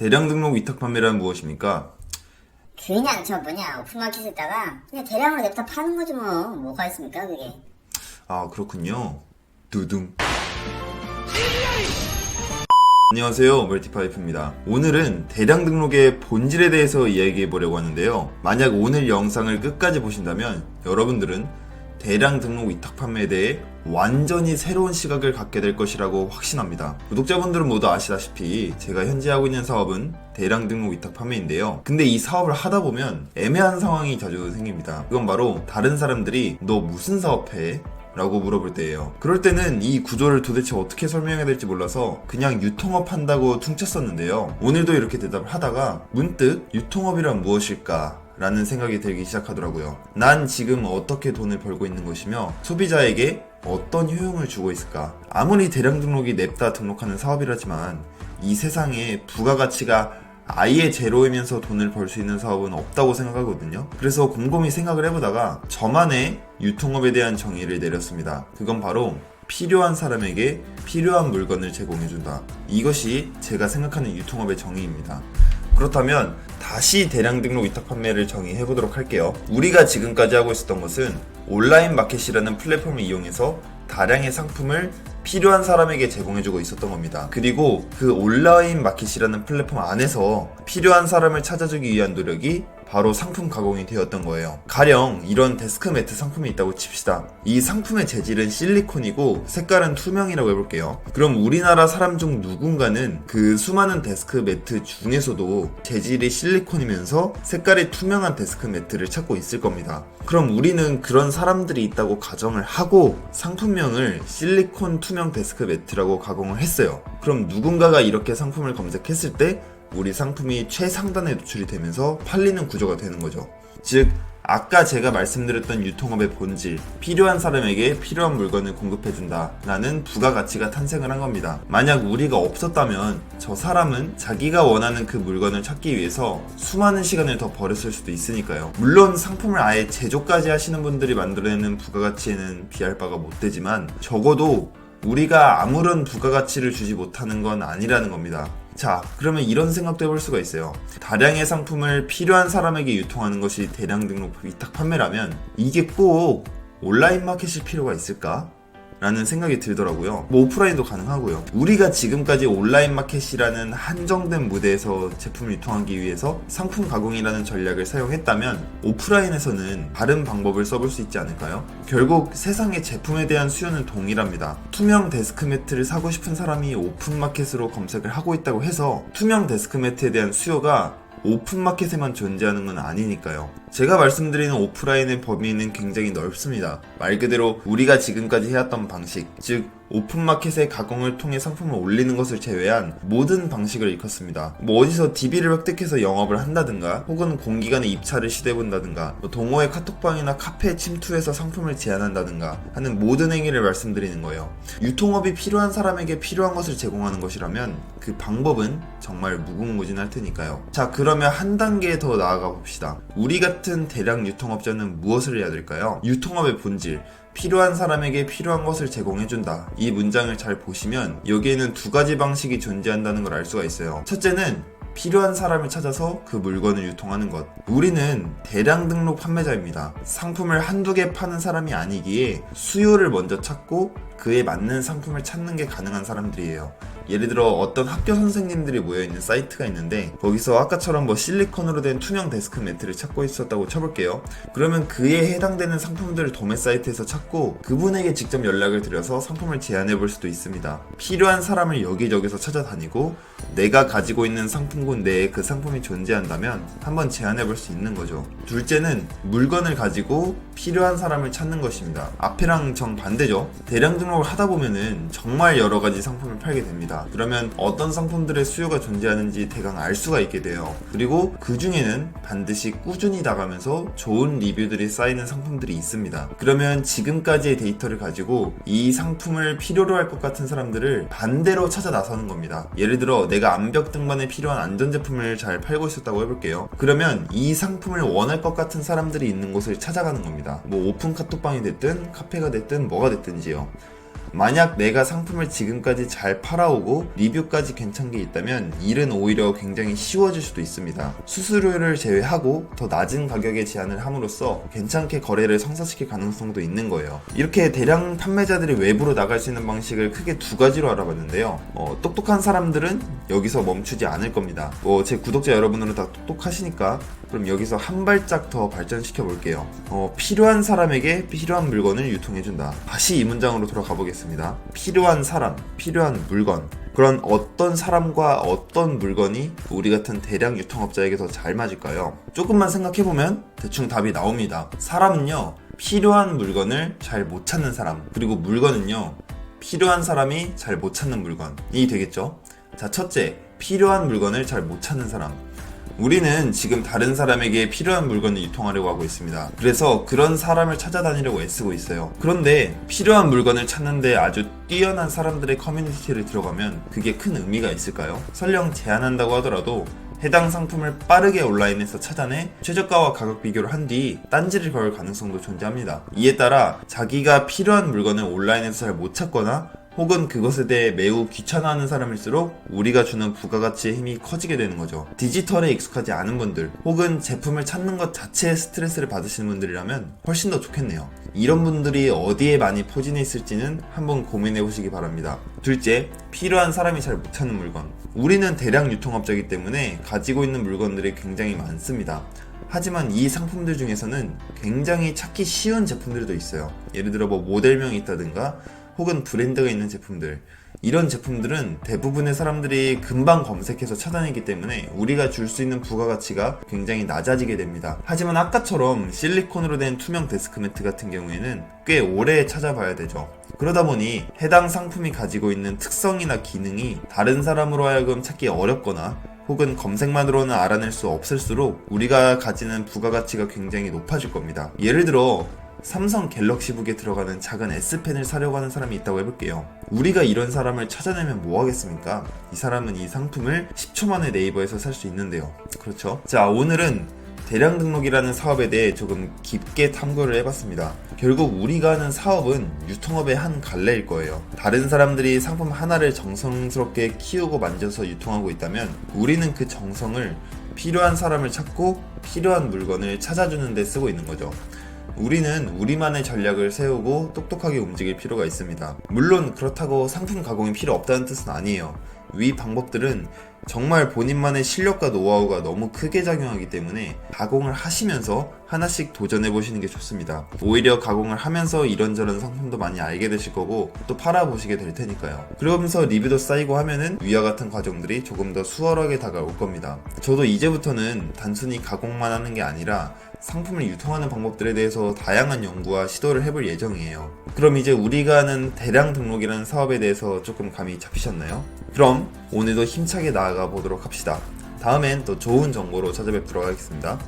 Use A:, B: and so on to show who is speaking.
A: 대량 등록 위탁 판매란 무엇입니까?
B: 그냥 오픈마켓에다가 그냥 대량으로 냅다 파는 거지 뭐가 있습니까 그게.
A: 아, 그렇군요. 두둥. 안녕하세요, 멀티파이프입니다. 오늘은 대량 등록의 본질에 대해서 이야기해 보려고 하는데요. 만약 오늘 영상을 끝까지 보신다면 여러분들은 대량 등록 위탁 판매에 대해 완전히 새로운 시각을 갖게 될 것이라고 확신합니다. 구독자분들은 모두 아시다시피 제가 현재 하고 있는 사업은 대량 등록 위탁 판매인데요. 근데 이 사업을 하다 보면 애매한 상황이 자주 생깁니다. 그건 바로 다른 사람들이 너 무슨 사업해? 라고 물어볼 때예요. 그럴 때는 이 구조를 도대체 어떻게 설명해야 될지 몰라서 그냥 유통업 한다고 퉁쳤었는데요. 오늘도 이렇게 대답을 하다가 문득 유통업이란 무엇일까? 라는 생각이 들기 시작하더라고요. 난 지금 어떻게 돈을 벌고 있는 것이며 소비자에게 어떤 효용을 주고 있을까? 아무리 대량 등록이 냅다 등록하는 사업이라지만 이 세상에 부가가치가 아예 제로이면서 돈을 벌 수 있는 사업은 없다고 생각하거든요. 그래서 곰곰이 생각을 해보다가 저만의 유통업에 대한 정의를 내렸습니다. 그건 바로 필요한 사람에게 필요한 물건을 제공해준다. 이것이 제가 생각하는 유통업의 정의입니다. 그렇다면 다시 대량 등록 위탁 판매를 정의해보도록 할게요. 우리가 지금까지 하고 있었던 것은 온라인 마켓이라는 플랫폼을 이용해서 다량의 상품을 필요한 사람에게 제공해주고 있었던 겁니다. 그리고 그 온라인 마켓이라는 플랫폼 안에서 필요한 사람을 찾아주기 위한 노력이 바로 상품 가공이 되었던 거예요. 가령 이런 데스크 매트 상품이 있다고 칩시다. 이 상품의 재질은 실리콘이고 색깔은 투명이라고 해볼게요. 그럼 우리나라 사람 중 누군가는 그 수많은 데스크 매트 중에서도 재질이 실리콘이면서 색깔이 투명한 데스크 매트를 찾고 있을 겁니다. 그럼 우리는 그런 사람들이 있다고 가정을 하고 상품명을 실리콘 투명 데스크 매트라고 가공을 했어요. 그럼 누군가가 이렇게 상품을 검색했을 때 우리 상품이 최상단에 노출이 되면서 팔리는 구조가 되는 거죠. 즉, 아까 제가 말씀드렸던 유통업의 본질, 필요한 사람에게 필요한 물건을 공급해준다 라는 부가가치가 탄생을 한 겁니다. 만약 우리가 없었다면 저 사람은 자기가 원하는 그 물건을 찾기 위해서 수많은 시간을 더 버렸을 수도 있으니까요. 물론 상품을 아예 제조까지 하시는 분들이 만들어내는 부가가치에는 비할 바가 못 되지만 적어도 우리가 아무런 부가가치를 주지 못하는 건 아니라는 겁니다. 자, 그러면 이런 생각도 해볼 수가 있어요. 다량의 상품을 필요한 사람에게 유통하는 것이 대량 등록 위탁 판매라면 이게 꼭 온라인 마켓일 필요가 있을까? 라는 생각이 들더라고요. 오프라인도 가능하고요. 우리가 지금까지 온라인 마켓이라는 한정된 무대에서 제품을 유통하기 위해서 상품 가공이라는 전략을 사용했다면 오프라인에서는 다른 방법을 써볼 수 있지 않을까요? 결국 세상의 제품에 대한 수요는 동일합니다. 투명 데스크 매트를 사고 싶은 사람이 오픈마켓으로 검색을 하고 있다고 해서 투명 데스크 매트에 대한 수요가 오픈마켓에만 존재하는 건 아니니까요. 제가 말씀드리는 오프라인의 범위는 굉장히 넓습니다. 말 그대로 우리가 지금까지 해왔던 방식, 즉 오픈마켓의 가공을 통해 상품을 올리는 것을 제외한 모든 방식을 일컫습니다. 어디서 DB를 획득해서 영업을 한다든가 혹은 공기관의 입찰을 시도해본다든가 동호회 카톡방이나 카페에 침투해서 상품을 제안한다든가 하는 모든 행위를 말씀드리는 거예요. 유통업이 필요한 사람에게 필요한 것을 제공하는 것이라면 그 방법은 정말 무궁무진할 테니까요. 자, 그러면 한 단계 더 나아가 봅시다. 우리 같은 대량 유통업자는 무엇을 해야 될까요? 유통업의 본질, 필요한 사람에게 필요한 것을 제공해준다. 이 문장을 잘 보시면 여기에는 두 가지 방식이 존재한다는 걸 알 수가 있어요. 첫째는 필요한 사람을 찾아서 그 물건을 유통하는 것. 우리는 대량 등록 판매자입니다. 상품을 한두 개 파는 사람이 아니기에 수요를 먼저 찾고 그에 맞는 상품을 찾는 게 가능한 사람들이에요. 예를 들어 어떤 학교 선생님들이 모여있는 사이트가 있는데 거기서 아까처럼 실리콘으로 된 투명 데스크 매트를 찾고 있었다고 쳐볼게요. 그러면 그에 해당되는 상품들을 도매 사이트에서 찾고 그분에게 직접 연락을 드려서 상품을 제안해볼 수도 있습니다. 필요한 사람을 여기저기서 찾아다니고 내가 가지고 있는 상품군 내에 그 상품이 존재한다면 한번 제안해볼 수 있는 거죠. 둘째는 물건을 가지고 필요한 사람을 찾는 것입니다. 앞이랑 정반대죠. 대량 등록을 하다 보면은 정말 여러가지 상품을 팔게 됩니다. 그러면 어떤 상품들의 수요가 존재하는지 대강 알 수가 있게 돼요. 그리고 그 중에는 반드시 꾸준히 나가면서 좋은 리뷰들이 쌓이는 상품들이 있습니다. 그러면 지금까지의 데이터를 가지고 이 상품을 필요로 할 것 같은 사람들을 반대로 찾아 나서는 겁니다. 예를 들어 내가 암벽 등반에 필요한 안전제품을 잘 팔고 있었다고 해볼게요. 그러면 이 상품을 원할 것 같은 사람들이 있는 곳을 찾아가는 겁니다. 오픈 카톡방이 됐든 카페가 됐든 뭐가 됐든지요. 만약 내가 상품을 지금까지 잘 팔아오고 리뷰까지 괜찮게 있다면 일은 오히려 굉장히 쉬워질 수도 있습니다. 수수료를 제외하고 더 낮은 가격에 제안을 함으로써 괜찮게 거래를 성사시킬 가능성도 있는 거예요. 이렇게 대량 판매자들이 외부로 나갈 수 있는 방식을 크게 두 가지로 알아봤는데요. 똑똑한 사람들은 여기서 멈추지 않을 겁니다. 제 구독자 여러분들은 다 똑똑하시니까 그럼 여기서 한 발짝 더 발전시켜 볼게요. 필요한 사람에게 필요한 물건을 유통해준다. 다시 이 문장으로 돌아가 보겠습니다. 필요한 사람, 필요한 물건. 그런 어떤 사람과 어떤 물건이 우리 같은 대량 유통업자에게 더 잘 맞을까요? 조금만 생각해보면 대충 답이 나옵니다. 사람은요, 필요한 물건을 잘 못 찾는 사람, 그리고 물건은요, 필요한 사람이 잘 못 찾는 물건이 되겠죠? 자, 첫째, 필요한 물건을 잘 못 찾는 사람. 우리는 지금 다른 사람에게 필요한 물건을 유통하려고 하고 있습니다. 그래서 그런 사람을 찾아다니려고 애쓰고 있어요. 그런데 필요한 물건을 찾는데 아주 뛰어난 사람들의 커뮤니티를 들어가면 그게 큰 의미가 있을까요? 설령 제안한다고 하더라도 해당 상품을 빠르게 온라인에서 찾아내 최저가와 가격 비교를 한 뒤 딴지를 걸 가능성도 존재합니다. 이에 따라 자기가 필요한 물건을 온라인에서 잘 못 찾거나 혹은 그것에 대해 매우 귀찮아하는 사람일수록 우리가 주는 부가가치의 힘이 커지게 되는 거죠. 디지털에 익숙하지 않은 분들 혹은 제품을 찾는 것 자체에 스트레스를 받으시는 분들이라면 훨씬 더 좋겠네요. 이런 분들이 어디에 많이 포진해 있을지는 한번 고민해 보시기 바랍니다. 둘째, 필요한 사람이 잘 못 찾는 물건. 우리는 대량 유통업자이기 때문에 가지고 있는 물건들이 굉장히 많습니다. 하지만 이 상품들 중에서는 굉장히 찾기 쉬운 제품들도 있어요. 예를 들어 모델명이 있다든가 혹은 브랜드가 있는 제품들, 이런 제품들은 대부분의 사람들이 금방 검색해서 찾아내기 때문에 우리가 줄 수 있는 부가가치가 굉장히 낮아지게 됩니다. 하지만 아까처럼 실리콘으로 된 투명 데스크 매트 같은 경우에는 꽤 오래 찾아봐야 되죠. 그러다 보니 해당 상품이 가지고 있는 특성이나 기능이 다른 사람으로 하여금 찾기 어렵거나 혹은 검색만으로는 알아낼 수 없을수록 우리가 가지는 부가가치가 굉장히 높아질 겁니다. 예를 들어 삼성 갤럭시북에 들어가는 작은 S펜을 사려고 하는 사람이 있다고 해볼게요. 우리가 이런 사람을 찾아내면 뭐 하겠습니까? 이 사람은 이 상품을 10초 만에 네이버에서 살 수 있는데요. 그렇죠? 자, 오늘은 대량 등록이라는 사업에 대해 조금 깊게 탐구를 해봤습니다. 결국 우리가 하는 사업은 유통업의 한 갈래일 거예요. 다른 사람들이 상품 하나를 정성스럽게 키우고 만져서 유통하고 있다면 우리는 그 정성을 필요한 사람을 찾고 필요한 물건을 찾아주는 데 쓰고 있는 거죠. 우리는 우리만의 전략을 세우고 똑똑하게 움직일 필요가 있습니다. 물론 그렇다고 상품 가공이 필요 없다는 뜻은 아니에요. 위 방법들은 정말 본인만의 실력과 노하우가 너무 크게 작용하기 때문에 가공을 하시면서 하나씩 도전해보시는 게 좋습니다. 오히려 가공을 하면서 이런저런 상품도 많이 알게 되실 거고 또 팔아보시게 될 테니까요. 그러면서 리뷰도 쌓이고 하면은 위와 같은 과정들이 조금 더 수월하게 다가올 겁니다. 저도 이제부터는 단순히 가공만 하는 게 아니라 상품을 유통하는 방법들에 대해서 다양한 연구와 시도를 해볼 예정이에요. 그럼 이제 우리가 하는 대량 등록이라는 사업에 대해서 조금 감이 잡히셨나요? 그럼 오늘도 힘차게 나아가 보도록 합시다. 다음엔 또 좋은 정보로 찾아뵙도록 하겠습니다.